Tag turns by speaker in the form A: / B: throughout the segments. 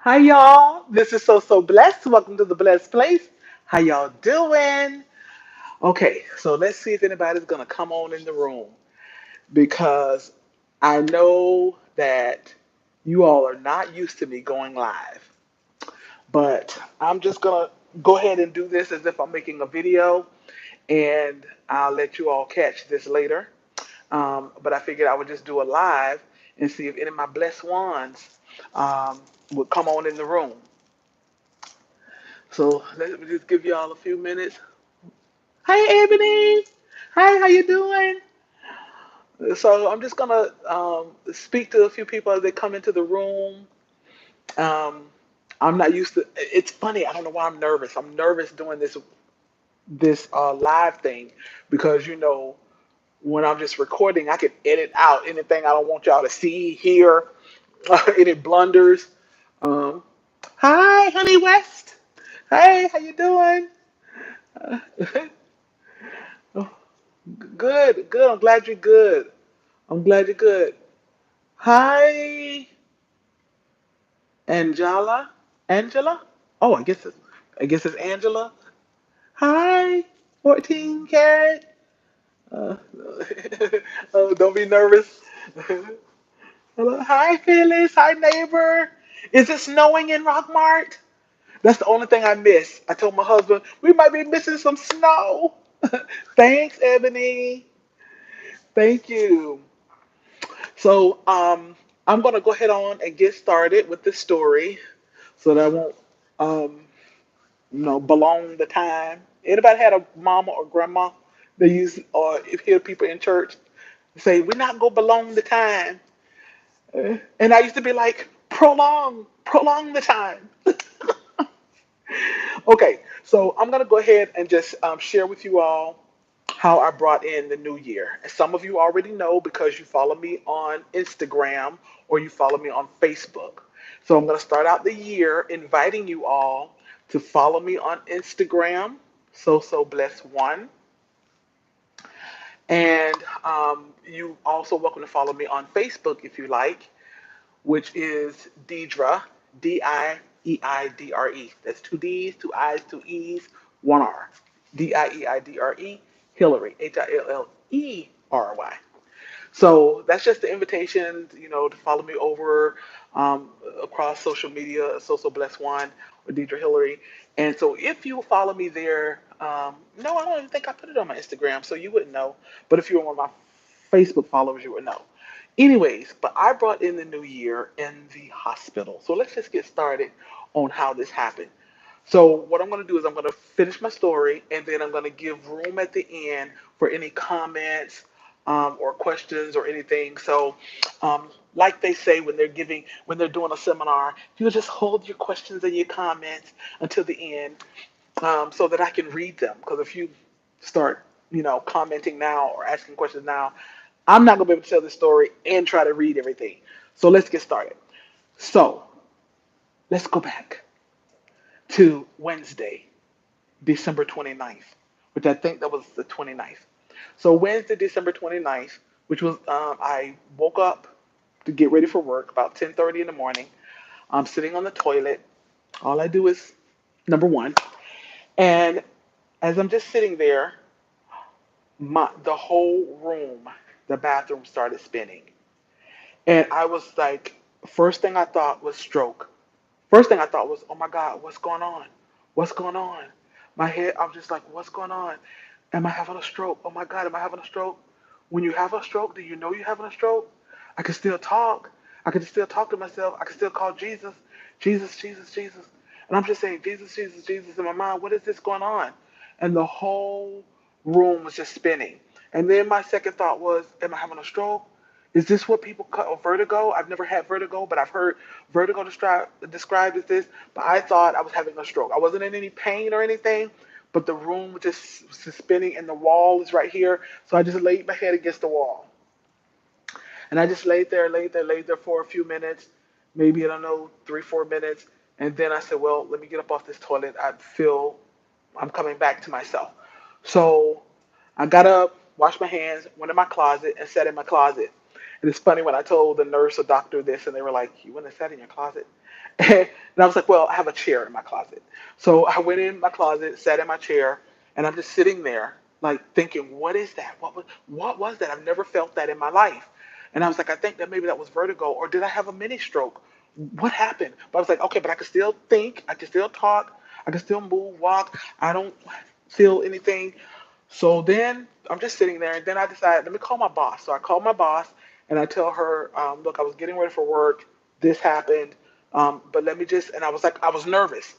A: Hi y'all. This is so blessed. Welcome to the blessed place. How y'all doing? Okay, so let's see if anybody's gonna come on in the room because I know that you all are not used to me going live, but I'm just gonna go ahead and do this as if I'm making a video, and I'll let you all catch this later. But I figured I would just do a live and see if any of my blessed ones would come on in the room. So let me just give y'all a few minutes. Hi, Ebony. Hi, how you doing? So I'm just gonna speak to a few people as they come into the room. Um, I'm not used to. It's funny. I don't know why I'm nervous. I'm nervous doing this live thing because when I'm just recording, I can edit out anything I don't want y'all to see, hear, any blunders. Um, Hi, Honey West. Hey, how you doing? Good, good. I'm glad you're good. I'm glad you're good. Hi, Angela. Angela? Oh, I guess it's Angela. Hi, 14 Carat. Uh, oh, don't be nervous. Hello. Hi, Phyllis. Hi, neighbor. Is it snowing in Rockmart? That's the only thing I miss. I told my husband we might be missing some snow. Thanks, Ebony. Thank you. So I'm gonna go ahead on and get started with the story, so that I won't um, belong the time. Anybody had a mama or grandma they use, or if you hear people in church say, "We're not gonna belong the time," and I used to be like, prolong the time." Okay, so I'm gonna go ahead and just share with you all how I brought in the new year. And some of you already know because you follow me on Instagram or you follow me on Facebook. So I'm going to start out the year inviting you all to follow me on Instagram, so bless one, and you also welcome to follow me on Facebook if you like, which is Deidre, Dieidre. That's two D's, two I's, two E's, one R. Dieidre, Hillary, Hillery. So that's just the invitation, to follow me over um, across social media, So Bless One or Deidre Hillary. And so if you follow me there, no, I don't even think I put it on my Instagram, so you wouldn't know. But if you were one of my Facebook followers, you would know. Anyways, but I brought in the new year in the hospital. So let's just get started on how this happened. So what I'm going to do is I'm going to finish my story, and then I'm going to give room at the end for any comments or questions or anything. So, like they say when they're doing a seminar, you just hold your questions and your comments until the end, so that I can read them. Because if you start, commenting now or asking questions now, I'm not going to be able to tell the story and try to read everything. So let's get started. So let's go back to Wednesday, December 29th, which I think that was the 29th. So Wednesday, December 29th, which was I woke up to get ready for work about 10:30 in the morning. I'm sitting on the toilet. All I do is number one, and as I'm just sitting there, the whole room, the bathroom started spinning, and I was like, first thing I thought was stroke. First thing I thought was, oh my God, what's going on? What's going on? My head, I was just like, what's going on? Am I having a stroke? Oh my God, am I having a stroke? When you have a stroke, do you know you're having a stroke? I can still talk. I can still talk to myself. I can still call Jesus, Jesus, Jesus, Jesus. And I'm just saying, Jesus, Jesus, Jesus in my mind. What is this going on? And the whole room was just spinning. And then my second thought was, am I having a stroke? Is this what people call vertigo? I've never had vertigo, but I've heard vertigo described as this. But I thought I was having a stroke. I wasn't in any pain or anything, but the room was just spinning, and the wall is right here. So I just laid my head against the wall, and I just laid there for a few minutes, maybe I don't know, 3, 4 minutes, and then I said, well, let me get up off this toilet. I feel I'm coming back to myself. So I got up, washed my hands, went in my closet, and sat in my closet. And it's funny when I told the nurse or doctor this, and they were like, "You wouldn't have sat in your closet." And I was like, "Well, I have a chair in my closet." So I went in my closet, sat in my chair, and I'm just sitting there, like thinking, "What is that? What was that? I've never felt that in my life." And I was like, "I think that maybe that was vertigo, or did I have a mini stroke? What happened?" But I was like, "Okay, but I can still think, I can still talk, I can still move, walk. I don't feel anything." So then I'm just sitting there, and then I decided, let me call my boss. So I called my boss, and I tell her, look, I was getting ready for work. This happened, but let me just. And I was like, I was nervous.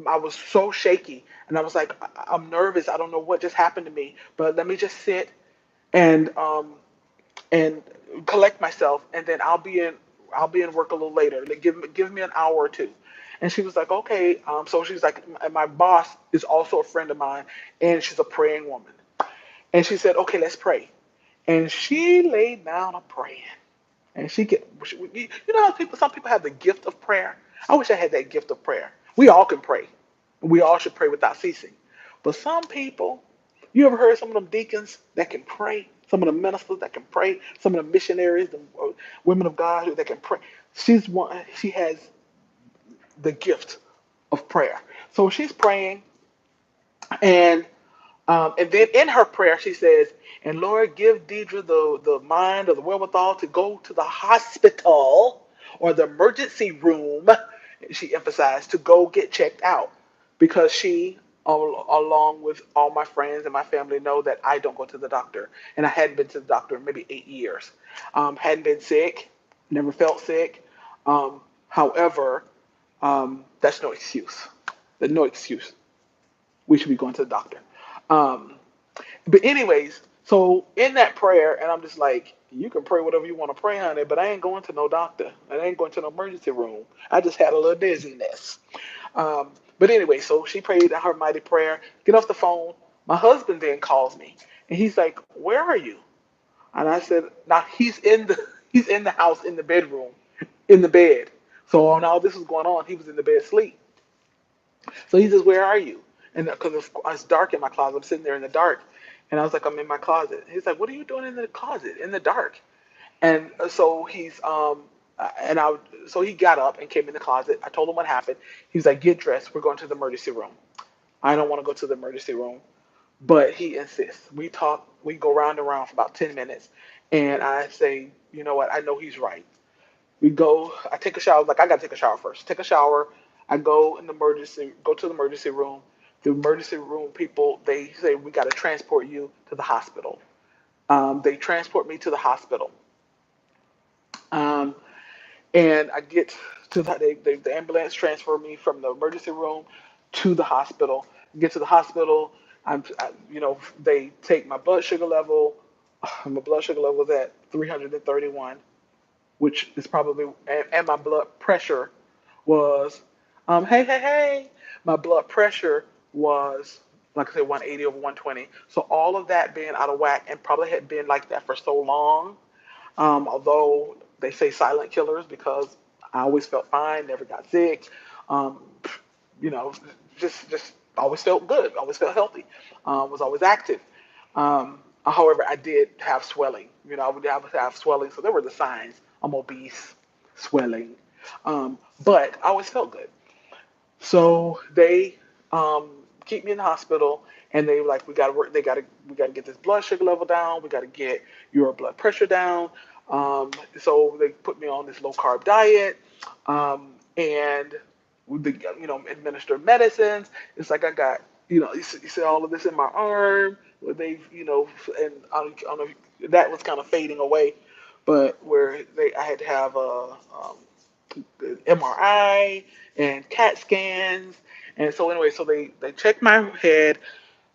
A: I was so shaky, and I was like, I'm nervous. I don't know what just happened to me, but let me just sit and and collect myself, and then I'll be in work a little later. Like, give me an hour or two. And she was like, okay. So she's like, my boss is also a friend of mine, and she's a praying woman. And she said, okay, let's pray. And she laid down a praying. And you know how some people have the gift of prayer? I wish I had that gift of prayer. We all can pray. We all should pray without ceasing. But some people, you ever heard some of them deacons that can pray? Some of the ministers that can pray? Some of the missionaries, the women of God that can pray? She has the gift of prayer. So she's praying, and then in her prayer, she says, and Lord, give Deidre the mind or the wherewithal to go to the hospital or the emergency room, she emphasized, to go get checked out. Because she, along with all my friends and my family, know that I don't go to the doctor. And I hadn't been to the doctor in maybe 8 years. Hadn't been sick, never felt sick. However, that's no excuse. There's no excuse. We should be going to the doctor. Um, but anyways, so in that prayer, and I'm just like, you can pray whatever you want to pray, honey, but I ain't going to no doctor. I ain't going to no emergency room. I just had a little dizziness. But anyway, so she prayed her mighty prayer. Get off the phone. My husband then calls me, and he's like, "Where are you?" And I said, "Now he's in the house in the bedroom, in the bed." So when all this was going on, he was in the bed asleep. So he says, "Where are you?" And because it's dark in my closet, I'm sitting there in the dark, and I was like, "I'm in my closet." He's like, "What are you doing in the closet in the dark?" And so and I, so he got up and came in the closet. I told him what happened. He was like, "Get dressed. We're going to the emergency room." I don't want to go to the emergency room, but he insists. We talk. We go round and round for about 10 minutes, and I say, "You know what? I know he's right." We go. I take a shower. Like, I gotta take a shower first. Take a shower. I go to the emergency room. The emergency room people, they say, we gotta transport you to the hospital. They transport me to the hospital. Um, and I get to the ambulance transfer me from the emergency room to the hospital. Get to the hospital. They take my blood sugar level. My blood sugar level was at 331, which is probably, and my blood pressure was, hey, my blood pressure was, like I said, 180 over 120. So all of that being out of whack, and probably had been like that for so long, although they say silent killers, because I always felt fine, never got sick, um, you know, just always felt good, always felt healthy, was always active. However, I did have swelling. I would have swelling, so there were the signs. I'm obese, swelling, but I always felt good. So they keep me in the hospital, and they were like, we got to work. We got to get this blood sugar level down. We got to get your blood pressure down. So they put me on this low carb diet, and they, administer medicines. It's like I got, you see all of this in my arm. Where and I don't know if that was kind of fading away, but where I had to have MRI and CAT scans. And so anyway, so they checked my head.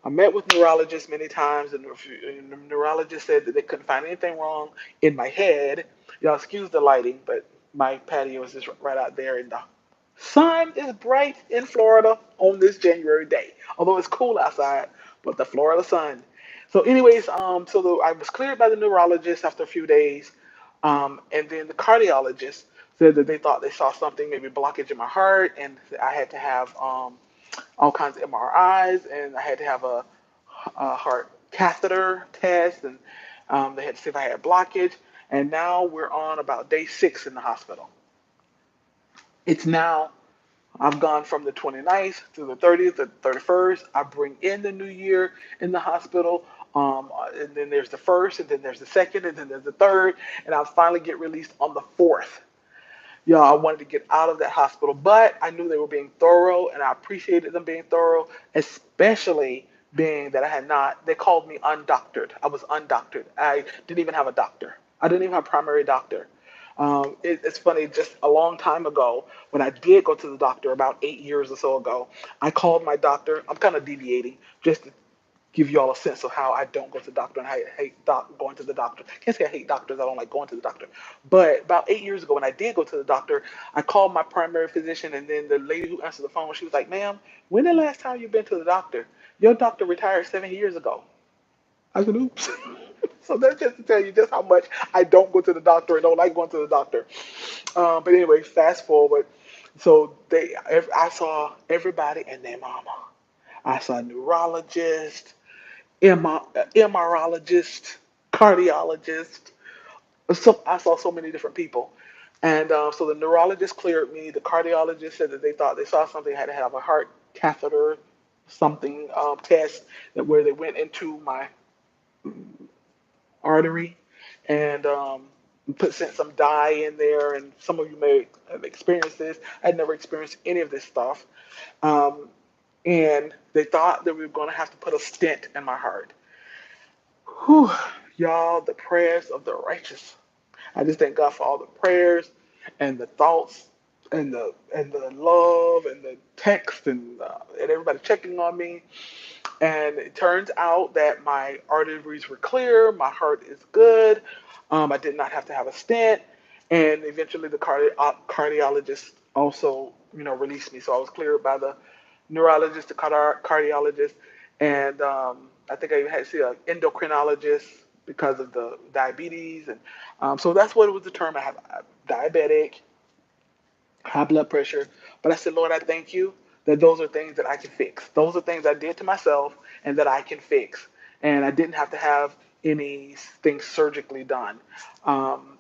A: I met with neurologists many times, and the neurologist said that they couldn't find anything wrong in my head. Y'all excuse the lighting, but my patio is just right out there, and the sun is bright in Florida on this January day. Although it's cool outside, but the Florida sun. So, anyways, I was cleared by the neurologist after a few days, and then the cardiologist said that they thought they saw something, maybe blockage in my heart, and I had to have all kinds of MRIs, and I had to have a heart catheter test, and they had to see if I had blockage. And now we're on about day 6 in the hospital. It's now, I've gone from the 29th to the 30th, the 31st. I bring in the new year in the hospital. And then there's the first, and then there's the second, and then there's the third, and I finally get released on the fourth. Yeah, I wanted to get out of that hospital, but I knew they were being thorough, and I appreciated them being thorough, especially being that I had not, they called me undoctored. I was undoctored. I didn't even have a doctor. I didn't even have a primary doctor. It's funny, just a long time ago, when I did go to the doctor about 8 years or so ago, I called my doctor. I'm kind of deviating just to give you all a sense of how I don't go to the doctor and I hate going to the doctor. Can't say I hate doctors. I don't like going to the doctor. But about 8 years ago, when I did go to the doctor, I called my primary physician, and then the lady who answered the phone, she was like, "Ma'am, when the last time you've been to the doctor? Your doctor retired 7 years ago." I said, "Oops." So that's just to tell you just how much I don't go to the doctor and don't like going to the doctor. But anyway, fast forward. So I saw everybody and their mama. I saw a neurologist, MRologist, cardiologist. So I saw so many different people. And so the neurologist cleared me. The cardiologist said that they thought they saw something, had to have a heart catheter, something test that where they went into my artery and sent some dye in there. And some of you may have experienced this. I'd never experienced any of this stuff. Um, and they thought that we were going to have to put a stent in my heart. Whew, y'all, the prayers of the righteous. I just thank God for all the prayers and the thoughts and the love and the text and everybody checking on me. And it turns out that my arteries were clear, my heart is good. I did not have to have a stent, and eventually the cardiologist also, released me. So I was cleared by the neurologist, the cardiologist, and I think I even had to see an endocrinologist because of the diabetes, and so that's what it was determined. I'm diabetic, high blood pressure. But I said, Lord, I thank you that those are things that I can fix. Those are things I did to myself and that I can fix. And I didn't have to have anything surgically done.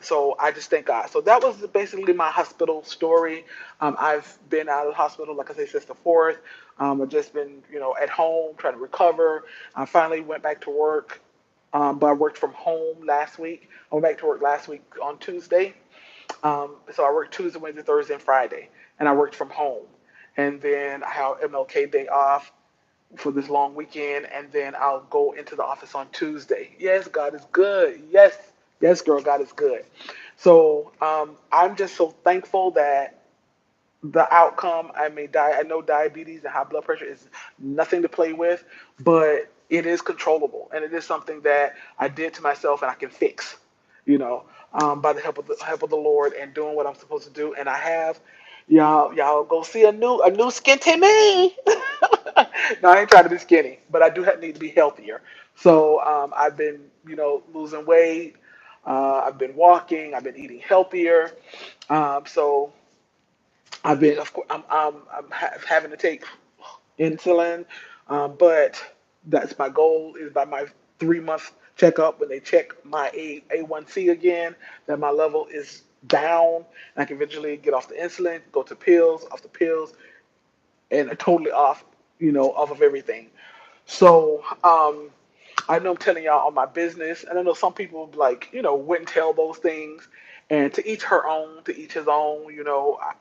A: So I just thank God. So that was basically my hospital story. I've been out of the hospital, like I say, since the fourth. I've just been, at home trying to recover. I finally went back to work, but I worked from home last week. I went back to work last week on Tuesday. So I worked Tuesday, Wednesday, Thursday, and Friday, and I worked from home. And then I have MLK Day off for this long weekend, and then I'll go into the office on Tuesday. Yes, God is good. Yes, yes, girl, God is good. So I'm just so thankful that the outcome. I mean, I know diabetes and high blood pressure is nothing to play with, but it is controllable, and it is something that I did to myself and I can fix. You know, by the help of the Lord and doing what I'm supposed to do, and I have. Y'all go see a new skinny me. No, I ain't trying to be skinny, but I do need to be healthier. So I've been, losing weight. I've been walking. I've been eating healthier. So I've been, of course, having to take insulin, but that's my goal is by my 3 month checkup when they check my A1C again, that my level is down and I can eventually get off the insulin, go to pills, off the pills, and totally off, off of everything. So I know I'm telling y'all all my business, and I know some people like wouldn't tell those things. And to each her own, to each his own.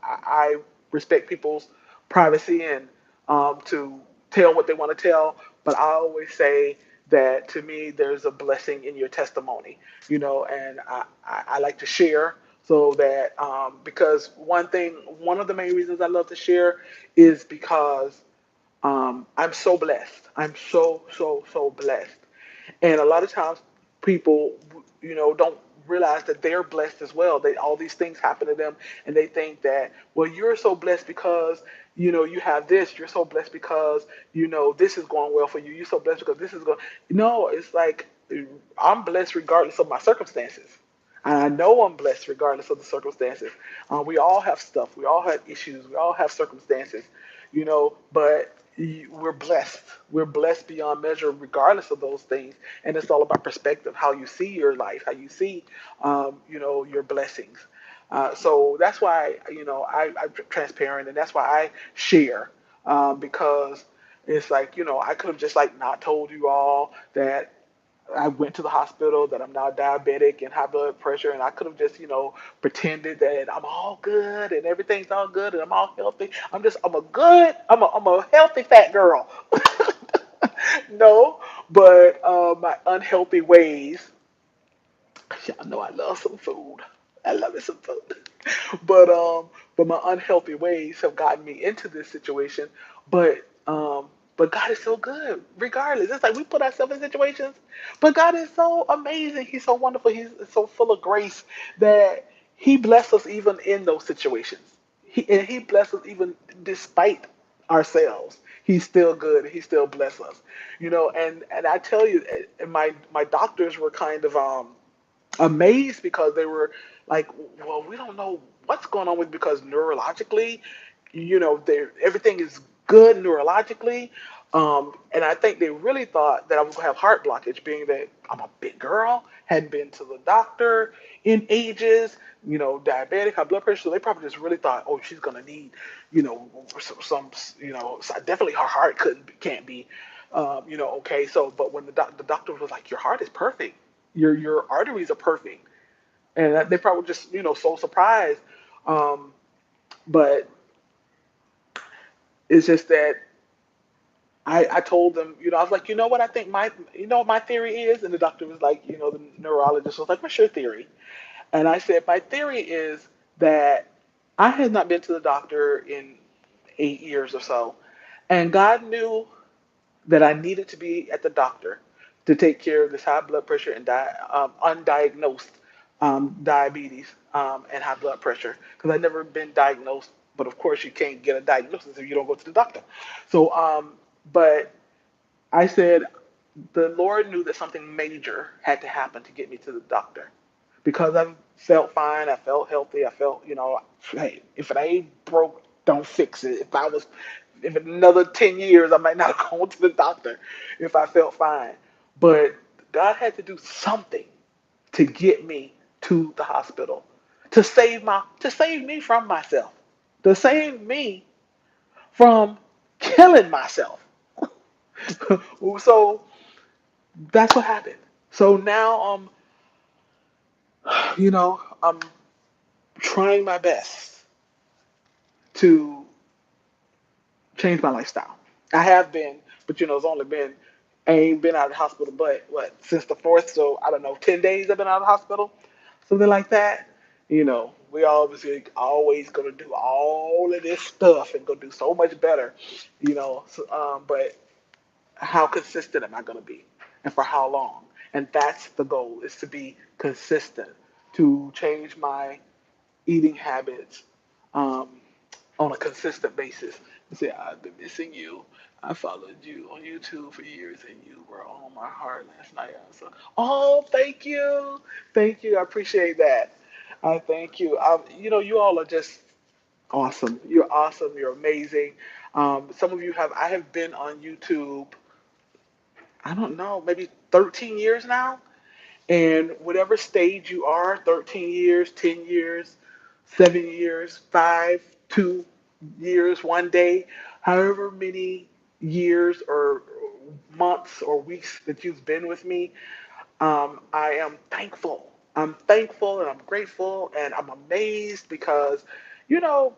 A: I respect people's privacy and to tell what they want to tell. But I always say that to me, there's a blessing in your testimony. And I like to share so that because one of the main reasons I love to share is because I'm so blessed. I'm so, so, so blessed. And a lot of times people, don't realize that they're blessed as well. All these things happen to them and they think that, well, you're so blessed because, you have this. You're so blessed because, this is going well for you. You're so blessed because this is going. No, it's like I'm blessed regardless of my circumstances. And I know I'm blessed regardless of the circumstances. We all have stuff. We all have issues. We all have circumstances, but we're blessed. We're blessed beyond measure, regardless of those things. And it's all about perspective, how you see your life, how you see, your blessings. So that's why, I'm transparent, and that's why I share, because it's like, I could have just like not told you all that I went to the hospital, that I'm now diabetic and high blood pressure, and I could have just, pretended that I'm all good and everything's all good and I'm all healthy. I'm a healthy fat girl. No, but my unhealthy ways. Y'all know I love some food. I love me some food. But my unhealthy ways have gotten me into this situation. But but God is so good, regardless. It's like we put ourselves in situations, but God is so amazing. He's so wonderful. He's so full of grace that He blesses us even in those situations. He blesses us even despite ourselves. He's still good. He still blesses us. And I tell you, my doctors were kind of amazed because they were like, well, we don't know what's going on with, because neurologically, everything is good neurologically. And I think they really thought that I was going to have heart blockage, being that I'm a big girl, hadn't been to the doctor in ages, diabetic, high blood pressure. So they probably just really thought, oh, she's going to need, some, so definitely her heart can't be, okay. So, but when the doctor was like, your heart is perfect, your arteries are perfect, and they probably just so surprised. Um, but it's just that I told them, I was like, what I think what my theory is, and the doctor was like, the neurologist was like, what's your theory? And I said, my theory is that I had not been to the doctor in 8 years or so, and God knew that I needed to be at the doctor to take care of this high blood pressure and undiagnosed diabetes, and high blood pressure, because I'd never been diagnosed. But of course, you can't get a diagnosis if you don't go to the doctor. So, but I said the Lord knew that something major had to happen to get me to the doctor, because I felt fine, I felt healthy, I felt, hey, if it ain't broke, don't fix it. If in another 10 years, I might not go to the doctor if I felt fine. But God had to do something to get me to the hospital, to save me from myself, to save me from killing myself. So that's what happened. So now, I'm trying my best to change my lifestyle. I have been, but it's only been, I ain't been out of the hospital, but what, since the fourth, so I don't know, 10 days I've been out of the hospital, something like that. We obviously always gonna do all of this stuff and go do so much better, but how consistent am I gonna be, and for how long? And that's the goal, is to be consistent, to change my eating habits, um, on a consistent basis. And say, I've been missing you. I followed you on YouTube for years, and you were on my heart last night. So, oh, thank you, thank you. I appreciate that. I thank you. You all are just awesome. You're awesome. You're amazing. Some of you have. I have been on YouTube. I don't know, maybe 13 years now. And whatever stage you are, 13 years, 10 years, 7 years, 2 years, 1 day, however many years or months or weeks that you've been with me, I am thankful. I'm thankful and I'm grateful and I'm amazed because, you know,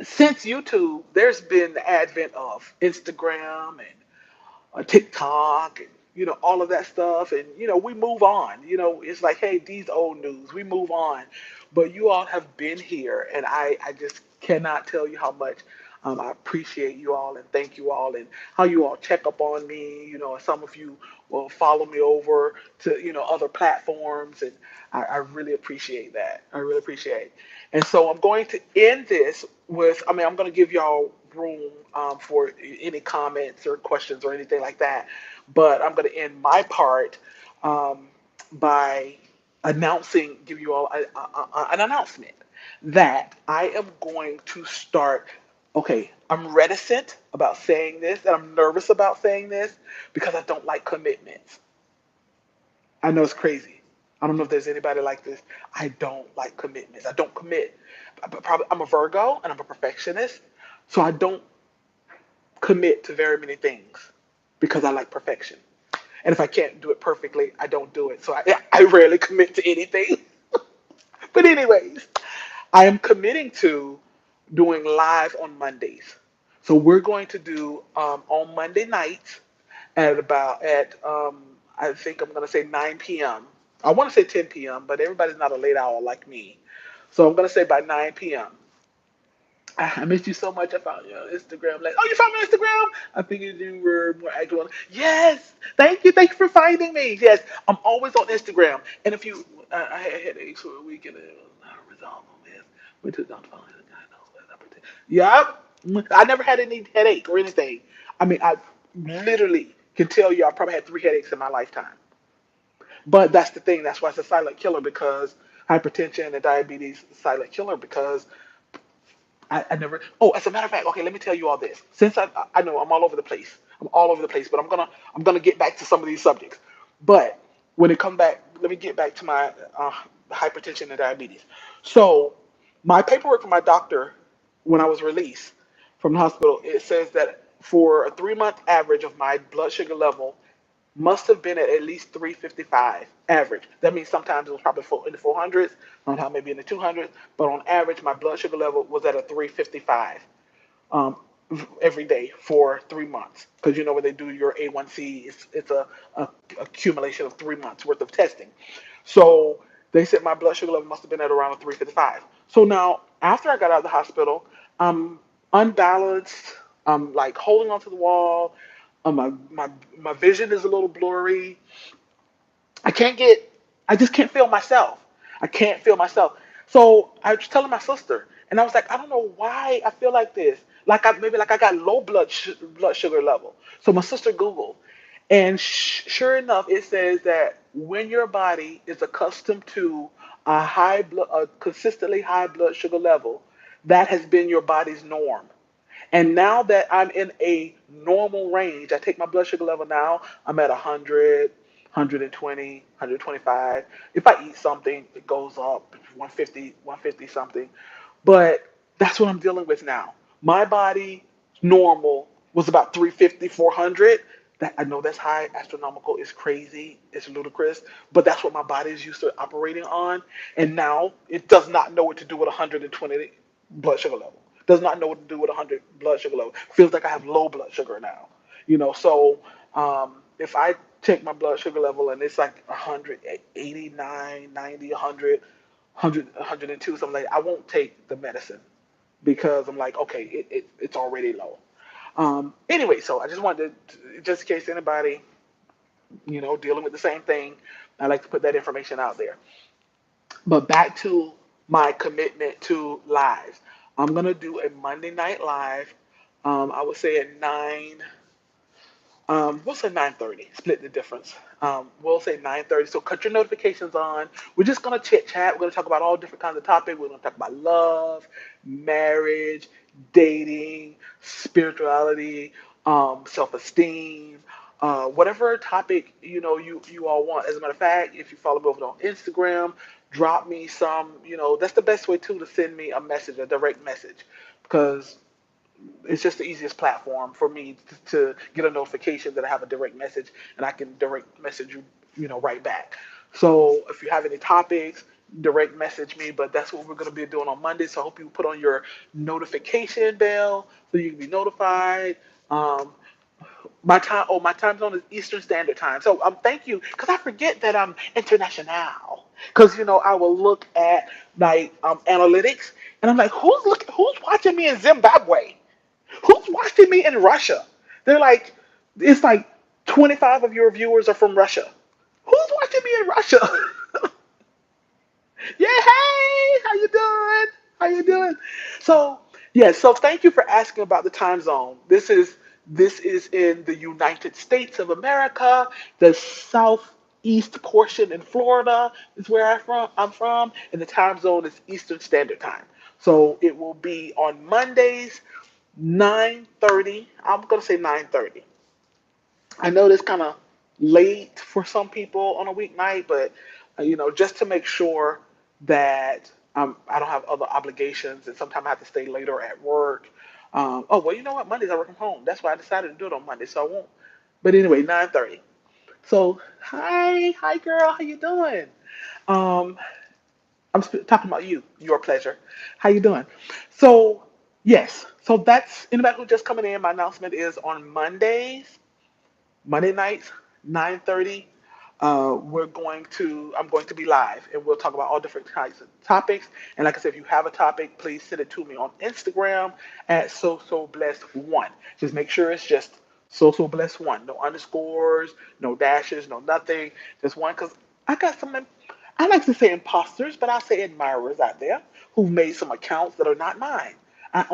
A: since YouTube, there's been the advent of Instagram and TikTok, and all of that stuff, and we move on. It's like, hey, these old news, we move on. But you all have been here, and I just cannot tell you how much I appreciate you all and thank you all, and how you all check up on me. And some of you will follow me over to other platforms, and I really appreciate that. I really appreciate it. And so I'm going to end this with, I'm going to give y'all room for any comments or questions or anything like that. But I'm going to end my part um, by give you all an announcement that I am going to start. Okay, I'm reticent about saying this and I'm nervous about saying this because I don't like commitments. I know it's crazy. I don't know if there's anybody like this. I don't like commitments. I don't commit. But probably I'm a Virgo and I'm a perfectionist, so I don't commit to very many things because I like perfection. And if I can't do it perfectly, I don't do it. So I rarely commit to anything. But anyways, I am committing to doing live on Mondays. So we're going to do on Monday nights at about at I think I'm gonna say 9 p.m. I want to say 10 p.m., but everybody's not a late owl like me. So I'm gonna say by 9 p.m. I missed you so much. I found you on Instagram. Like, oh, you found me on Instagram? I figured you were more active on. Yes, thank you. Thank you for finding me. Yes, I'm always on Instagram. And if you, I had headaches for a week and it was not resolved on this. We took down the phone. God knows what that pretend. Yep. I never had any headache or anything. I mean, I literally can tell you I probably had 3 headaches in my lifetime. But that's the thing. That's why it's a silent killer because hypertension and diabetes is a silent killer because I never. Oh, as a matter of fact, okay, let me tell you all this. Since I know I'm all over the place. I'm all over the place, but I'm gonna get back to some of these subjects. But when it come back, let me get back to my hypertension and diabetes. So my paperwork from my doctor when I was released from the hospital, it says that for a 3 month average of my blood sugar level must have been at least 355 average. That means sometimes it was probably in the 400s, sometimes maybe in the 200s, but on average, my blood sugar level was at a 355 um, every day for 3 months. Because you know when they do your A1C, it's a accumulation of 3 months worth of testing. So they said my blood sugar level must have been at around a 355. So now, after I got out of the hospital, I'm unbalanced. I'm like holding onto the wall. My vision is a little blurry. I can't get, I just can't feel myself. I can't feel myself. So I was telling my sister, and I was like, I don't know why I feel like this. Maybe like I got low blood sugar level. So my sister Googled, and sure enough, it says that when your body is accustomed to a consistently high blood sugar level, that has been your body's norm. And now that I'm in a normal range, I take my blood sugar level now, I'm at 100, 120, 125. If I eat something, it goes up 150, 150 something. But that's what I'm dealing with now. My body normal was about 350, 400. That I know that's high, astronomical, it's crazy, it's ludicrous, but that's what my body is used to operating on. And now it does not know what to do with 120 blood sugar level. Does not know what to do with 100 blood sugar level. Feels like I have low blood sugar now. So if I check my blood sugar level and it's like 189, 90, 100, 102, something like that, I won't take the medicine because I'm like, okay, it's already low. Anyway, so I just wanted to, just in case anybody, dealing with the same thing, I like to put that information out there. But back to my commitment to lives. I'm gonna do a Monday night live. I would say at 9. We'll say 9:30. Split the difference. We'll say 9:30. So cut your notifications on. We're just gonna chit chat. We're gonna talk about all different kinds of topics. We're gonna talk about love, marriage, dating, spirituality, self-esteem, whatever topic you all want. As a matter of fact, if you follow me over on Instagram, drop me some. That's the best way too to send me a message, a direct message, because it's just the easiest platform for me to get a notification that I have a direct message and I can direct message you, right back. So if you have any topics, direct message me. But that's what we're going to be doing on Monday. So I hope you put on your notification bell so you can be notified. Um, my time zone is Eastern Standard Time. So thank you because I forget that I'm international. Because I will look at like analytics and I'm like, who's watching me in Zimbabwe? Who's watching me in Russia? They're like, it's like 25 of your viewers are from Russia. Who's watching me in Russia? Yeah, hey, how you doing? How you doing? So, yeah, so thank you for asking about the time zone. This is in the United States of America, the southeast portion in Florida is where I'm from, and the time zone is Eastern Standard Time. So it will be on Mondays 9:30. I'm gonna say 9:30. I know this kind of late for some people on a weeknight, but just to make sure that I don't have other obligations, and sometimes I have to stay later at work. Oh well, you know what? Mondays I work from home. That's why I decided to do it on Monday, so I won't. But anyway, 9:30. So hi girl, how you doing? Um, talking about you, your pleasure. How you doing? So yes, so that's anybody who just coming in. My announcement is on Mondays. Monday nights, 9:30. I'm going to be live, and we'll talk about all different kinds of topics. And like I said, if you have a topic, please send it to me on Instagram at so blessed one. Just make sure it's just so blessed one. No underscores, no dashes, no nothing. Just one, because I got some. I like to say imposters, but I say admirers out there who've made some accounts that are not mine. I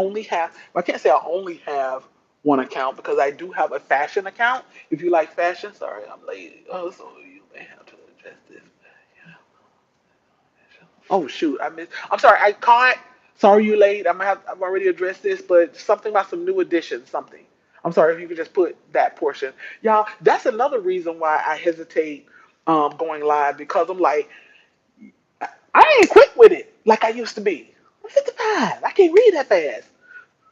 A: can't say I only have one account because I do have a fashion account. If you like fashion, sorry, I'm late. Oh, so you may have to address this. Oh shoot, I missed. I'm sorry, I caught. Sorry you late. I've already addressed this, but something about some new additions, something. I'm sorry if you could just put that portion. Y'all, that's another reason why I hesitate going live because I'm like, I ain't quick with it like I used to be. I'm 55. I can't read that fast.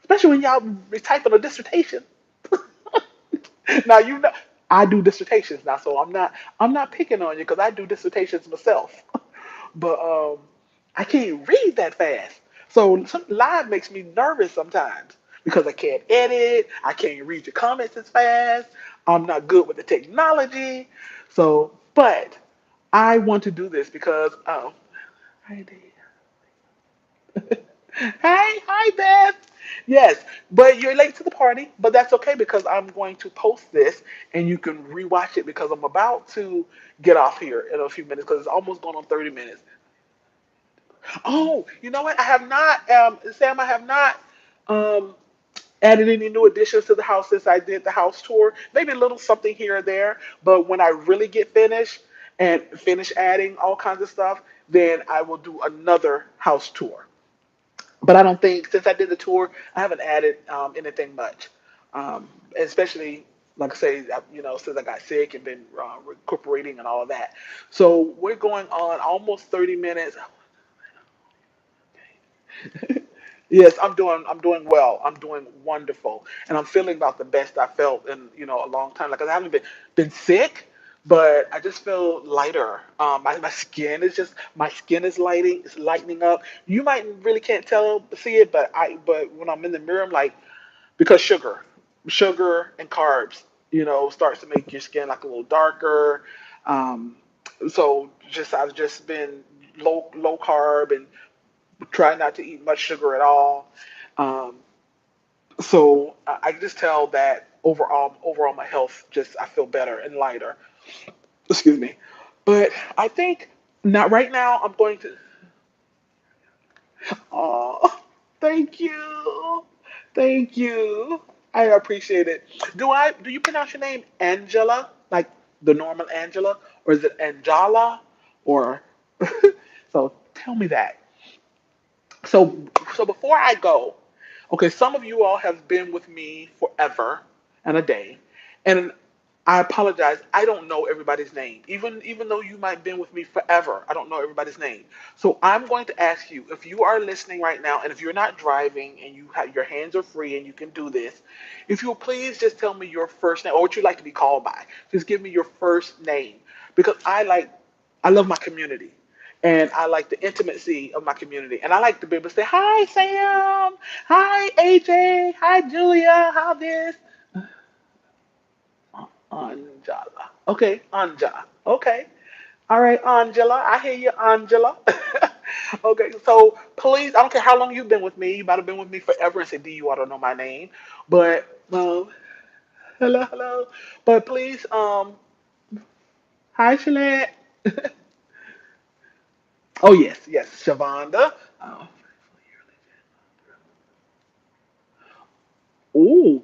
A: Especially when y'all be typing a dissertation. Now I do dissertations now, so I'm not picking on you because I do dissertations myself. But I can't read that fast. So some live makes me nervous sometimes because I can't edit, I can't read your comments as fast, I'm not good with the technology. So, but I want to do this because hi hi Beth. Yes, but you're late to the party, but that's okay because I'm going to post this and you can rewatch it because I'm about to get off here in a few minutes because it's almost going on 30 minutes. Oh, you know what? I have not, Sam, I have not um, added any new additions to the house since I did the house tour. Maybe a little something here or there, but when I really get finished and finish adding all kinds of stuff, then I will do another house tour. But I don't think since I did the tour, I haven't added anything much, especially like I say, since I got sick and been recuperating and all of that. So we're going on almost 30 minutes. Yes, I'm doing well. I'm doing wonderful, and I'm feeling about the best I felt in a long time. Like I haven't been sick, but I just feel lighter. My skin is lightening up. You might really can't see it, but when I'm in the mirror, I'm like because sugar and carbs, starts to make your skin like a little darker. Um, so I've just been low carb and try not to eat much sugar at all. Um, so I can just tell that overall my health just I feel better and lighter. Excuse me, but I think not right now. I'm going to. Oh, thank you, thank you. I appreciate it. Do you pronounce your name Angela like the normal Angela, or is it Angela, or? So tell me that. So so before I go, okay, some of you all have been with me forever and a day, and I apologize. I don't know everybody's name. Even though you might have been with me forever, I don't know everybody's name. So I'm going to ask you if you are listening right now, and if you're not driving and your hands are free and you can do this, if you'll please just tell me your first name or what you'd like to be called by. Just give me your first name because I love my community and I like the intimacy of my community. And I like to be able to say, "Hi, Sam. Hi, AJ. Hi, Julia. How this?" Angela. Okay, Anja. Okay. All right, Angela. I hear you, Angela. Okay, so please, I don't care how long you've been with me. You might have been with me forever and said, "Do you ought to know my name?" But hello, hello. But please, hi, Shalette. Oh yes, yes, Shavonda. Oh, ooh,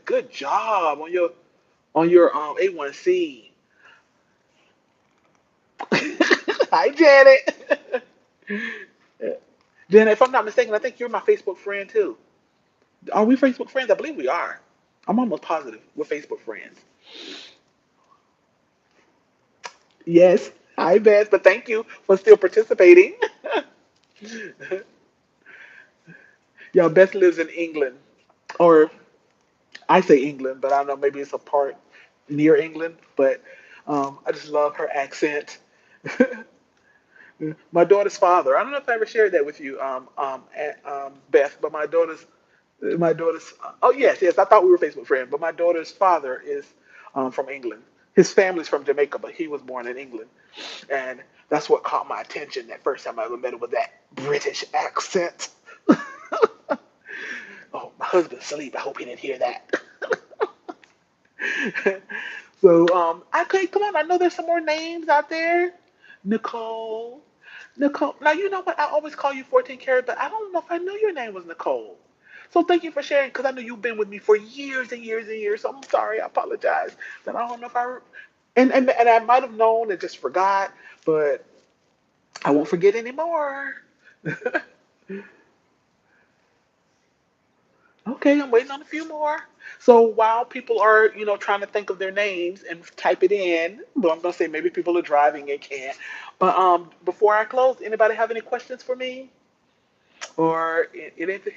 A: good job on your A1C. Hi, Janet. Janet, if I'm not mistaken, I think you're my Facebook friend too. Are we Facebook friends? I believe we are. I'm almost positive we're Facebook friends. Yes. Hi, Beth, but thank you for still participating. Yeah, Beth lives in England. Or I say England, but I don't know, maybe it's a part near England. But I just love her accent. My daughter's father. I don't know if I ever shared that with you, Beth, but my daughter's. Oh yes, yes. I thought we were Facebook friends, but my daughter's father is from England. His family's from Jamaica, but he was born in England, and that's what caught my attention that first time I ever met him with that British accent. Oh, my husband's asleep. I hope he didn't hear that. So, okay, come on. I know there's some more names out there. Nicole. Nicole. Now, you know what? I always call you 14 Karat, but I don't know if I knew your name was Nicole. So thank you for sharing, because I know you've been with me for years and years and years. So I'm sorry. I apologize. That I don't know if and I might have known and just forgot, but I won't forget anymore. Okay, I'm waiting on a few more. So while people are, trying to think of their names and type it in, but I'm gonna say maybe people are driving and can't. But before I close, anybody have any questions for me or anything?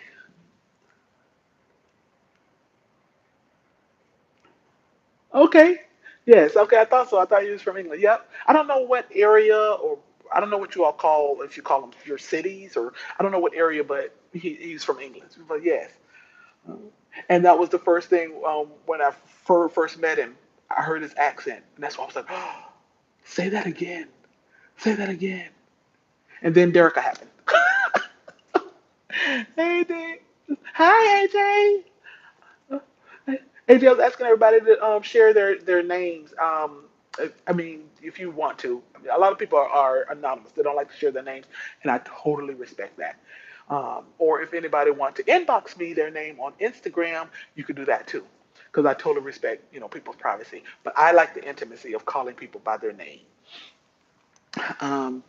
A: Okay. Yes. Okay. I thought so. I thought you was from England. Yep. I don't know what area, or I don't know what you all call, if you call them your cities, or I don't know what area, but he's from England. But yes. And that was the first thing, when I first met him. I heard his accent, and that's why I was like, oh, say that again. Say that again. And then Derica happened. Hey, Dick. Hi, AJ. AJ, was asking everybody to share their names. I mean, if you want to. I mean, a lot of people are anonymous. They don't like to share their names, and I totally respect that. Or if anybody wants to inbox me their name on Instagram, you can do that too, because I totally respect people's privacy. But I like the intimacy of calling people by their name. Um,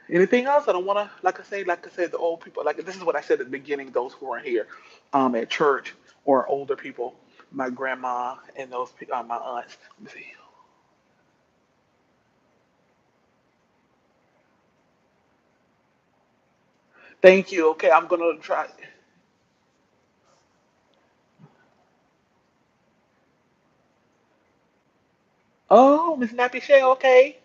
A: Anything else? I don't want to, like I said, the old people. Like this is what I said at the beginning. Those who are here, at church, or older people, my grandma and my aunts. Let me see. Thank you. Okay, I'm gonna try. Oh, Miss Nappy Shay. Okay.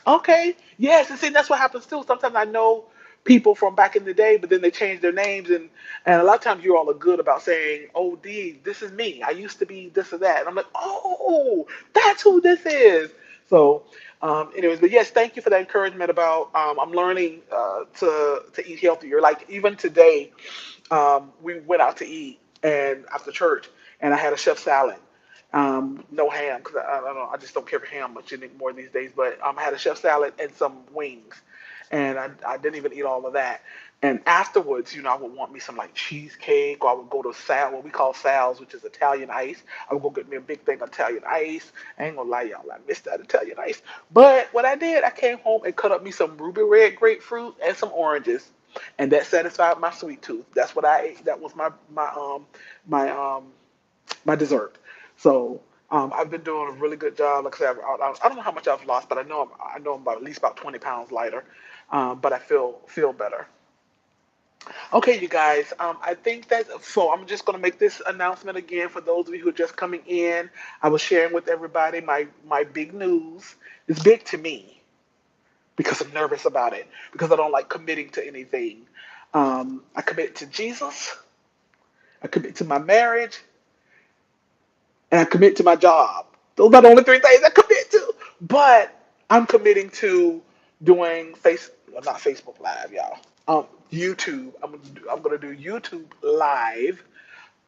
A: Okay. Yes, and see that's what happens too. Sometimes I know people from back in the day, but then they change their names, and a lot of times you all are good about saying, "Oh, D, this is me. I used to be this or that." And I'm like, "Oh, that's who this is." So, anyways, but yes, thank you for that encouragement about. I'm learning to eat healthier. Like even today, we went out to eat and after church, and I had a chef salad. No ham because I don't know. I just don't care for ham much anymore these days. But I had a chef salad and some wings, and I didn't even eat all of that. And afterwards, I would want me some like cheesecake, or I would go to Sal, what we call Sal's, which is Italian ice. I would go get me a big thing of Italian ice. I ain't gonna lie, y'all, I missed that Italian ice. But what I did, I came home and cut up me some ruby red grapefruit and some oranges, and that satisfied my sweet tooth. That's what I ate. That was my my dessert. So I've been doing a really good job. Like I said, I don't know how much I've lost, but I know I'm about at least about 20 pounds lighter. But I feel better. Okay, you guys. I think that so. I'm just gonna make this announcement again for those of you who are just coming in. I was sharing with everybody my big news. It's big to me because I'm nervous about it, because I don't like committing to anything. I commit to Jesus. I commit to my marriage, and I commit to my job. Those are the only three things I commit to. But I'm committing to doing well, not Facebook Live, y'all. YouTube. I'm gonna do YouTube Live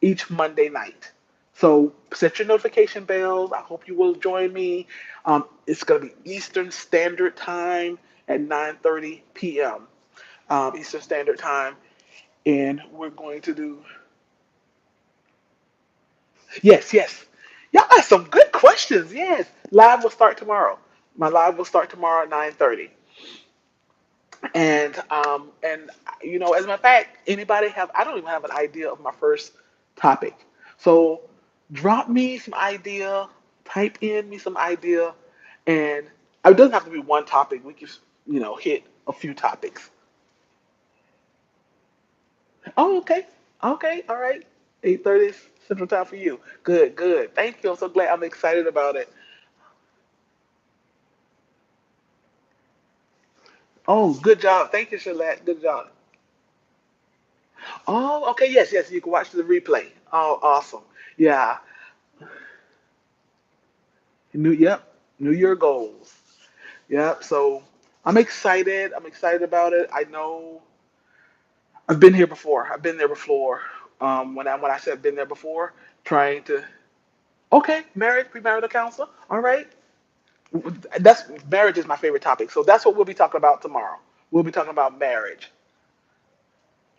A: each Monday night. So set your notification bells. I hope you will join me. It's gonna be Eastern Standard Time at 9:30 p.m. Eastern Standard Time, and we're going to do. Yes, yes. Y'all asked some good questions. Yes. Live will start tomorrow. My live will start tomorrow at 9:30. And as a matter of fact, anybody have? I don't even have an idea of my first topic. So drop me some idea, type in me some idea, and it doesn't have to be one topic. We can hit a few topics. Oh, okay, okay, all right. 8:30 Central Time for you. Good, good. Thank you. I'm so glad. I'm excited about it. Oh, good job. Thank you, Shalette. Good job. Oh, okay. Yes, yes. You can watch the replay. Oh, awesome. Yeah. Yep. New Year goals. Yep. So I'm excited. I'm excited about it. I know I've been here before. I've been there before. When I said been there before, trying to. Okay, marriage, premarital counselor. All right. That's marriage is my favorite topic. So that's what we'll be talking about tomorrow. We'll be talking about marriage.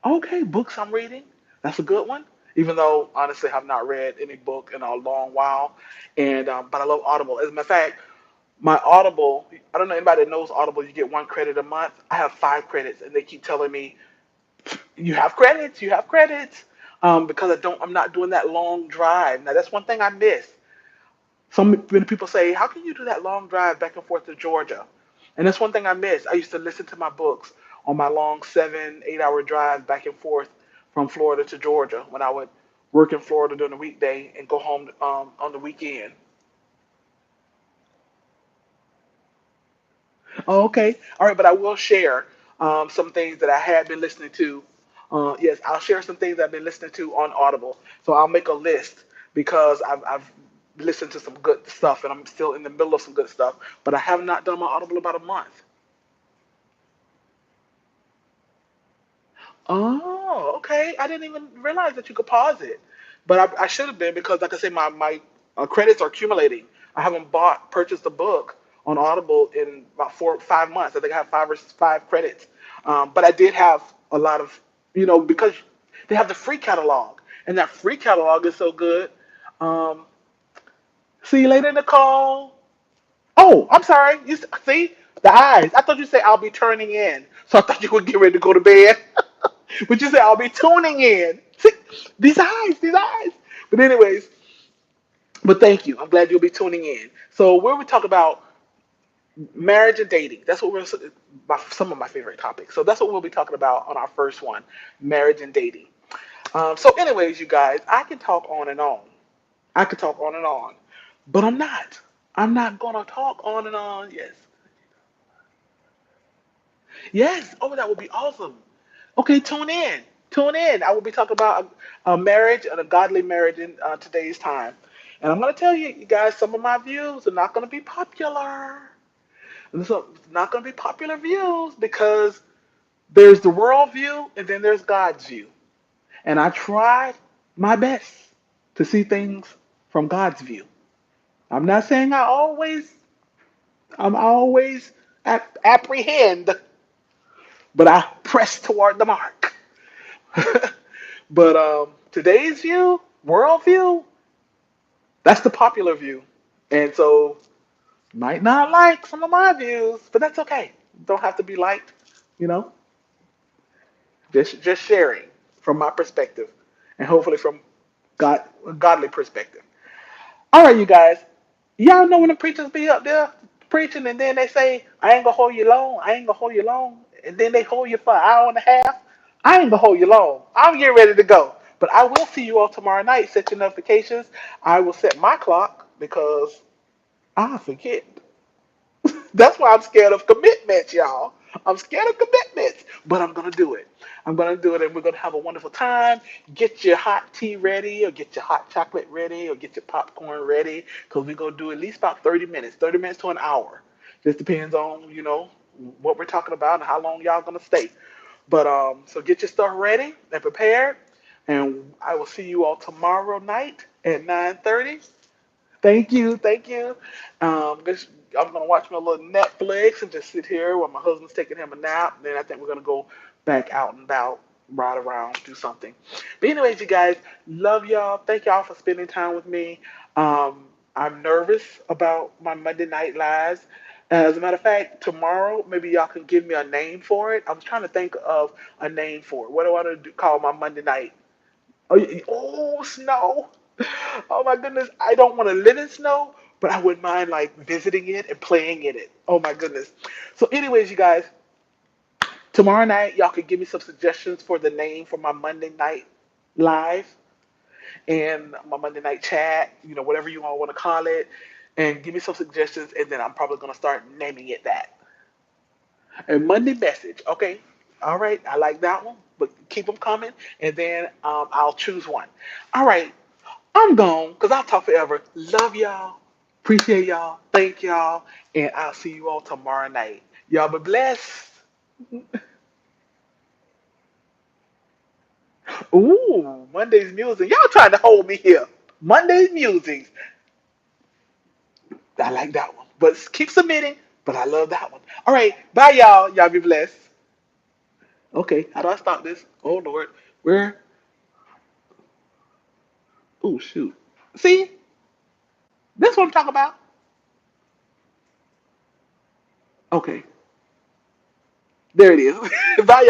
A: Okay, books I'm reading. That's a good one. Even though honestly I've not read any book in a long while, and but I love Audible. As a matter of fact, my Audible. I don't know anybody that knows Audible. You get 1 credit a month. I have 5 credits, and they keep telling me you have credits. You have credits. Because I'm not doing that long drive. Now that's one thing I miss. When people say, "How can you do that long drive back and forth to Georgia?" And that's one thing I miss. I used to listen to my books on my long 7, 8 hour drive back and forth from Florida to Georgia when I would work in Florida during the weekday and go home on the weekend. Oh, okay. All right, but I will share some things that I had been listening to. Yes, I'll share some things I've been listening to on Audible. So I'll make a list because I've listened to some good stuff and I'm still in the middle of some good stuff. But I have not done my Audible about a month. Oh, okay. I didn't even realize that you could pause it, but I should have been because, like I say, my credits are accumulating. I haven't purchased a book on Audible in about 4 or 5 months. I think I have 5 credits, but I did have a lot of, because they have the free catalog, and that free catalog is so good. Um, See you later, Nicole. Oh, I'm sorry. See the eyes. I thought you said I'll be turning in, so I thought you would get ready to go to bed. But you said I'll be tuning in. See, these eyes. But anyways, but thank you. I'm glad you'll be tuning in. So where we talk about marriage and dating. That's what some of my favorite topics. So that's what we'll be talking about on our first one, marriage and dating. So anyways, you guys, I can talk on and on. I could talk on and on, but I'm not. I'm not gonna talk on and on. Yes. Yes. Oh, that would be awesome. Okay, tune in. Tune in. I will be talking about a marriage and a godly marriage in today's time. And I'm going to tell you, you guys, some of my views are not going to be popular. And so, it's not going to be popular views because there's the world view and then there's God's view. And I try my best to see things from God's view. I'm not saying I'm always apprehend, but I press toward the mark. But today's view, world view, that's the popular view. And so might not like some of my views, but that's okay. Don't have to be liked, you know. Just sharing from my perspective, and hopefully from God godly perspective. All right, you guys. Y'all know when the preachers be up there preaching, and then they say, "I ain't gonna hold you long. I ain't gonna hold you long," and then they hold you for an hour and a half. I ain't gonna hold you long. I'm getting ready to go. But I will see you all tomorrow night. Set your notifications. I will set my clock because I forget. That's why I'm scared of commitments, y'all. I'm scared of commitments, but I'm gonna do it. I'm gonna do it, and we're gonna have a wonderful time. Get your hot tea ready, or get your hot chocolate ready, or get your popcorn ready, because we're gonna do at least about 30 minutes, 30 minutes to an hour. Just depends on what we're talking about and how long y'all gonna stay. But so get your stuff ready and prepared, and I will see you all tomorrow night at 9:30. Thank you, thank you. I'm gonna watch my little Netflix and just sit here while my husband's taking him a nap. Then I think we're gonna go back out and about, ride around, do something. But anyways, you guys, love y'all. Thank y'all for spending time with me. I'm nervous about my Monday night lives. As a matter of fact, tomorrow maybe y'all can give me a name for it. I was trying to think of a name for it. What do I want to do, call my Monday night? Oh, oh, snow. Oh my goodness. I don't want to live in snow, but I wouldn't mind like visiting it and playing in it. Oh my goodness. So, anyways, you guys, tomorrow night y'all can give me some suggestions for the name for my Monday night live and my Monday night chat, whatever you all want to call it, and give me some suggestions, and then I'm probably gonna start naming it that. A Monday message, okay? All right, I like that one, but keep them coming, and then I'll choose one. All right, I'm gone because I'll talk forever. Love y'all, appreciate y'all, thank y'all, and I'll see you all tomorrow night. Y'all be blessed. Ooh, Monday's music. Y'all trying to hold me here. Monday's music. I like that one. But keep submitting. But I love that one. All right. Bye, y'all. Y'all be blessed. Okay. How do I stop this? Oh, Lord. Where? Oh, shoot. See? That's what I'm talking about. Okay. There it is. Bye, y'all.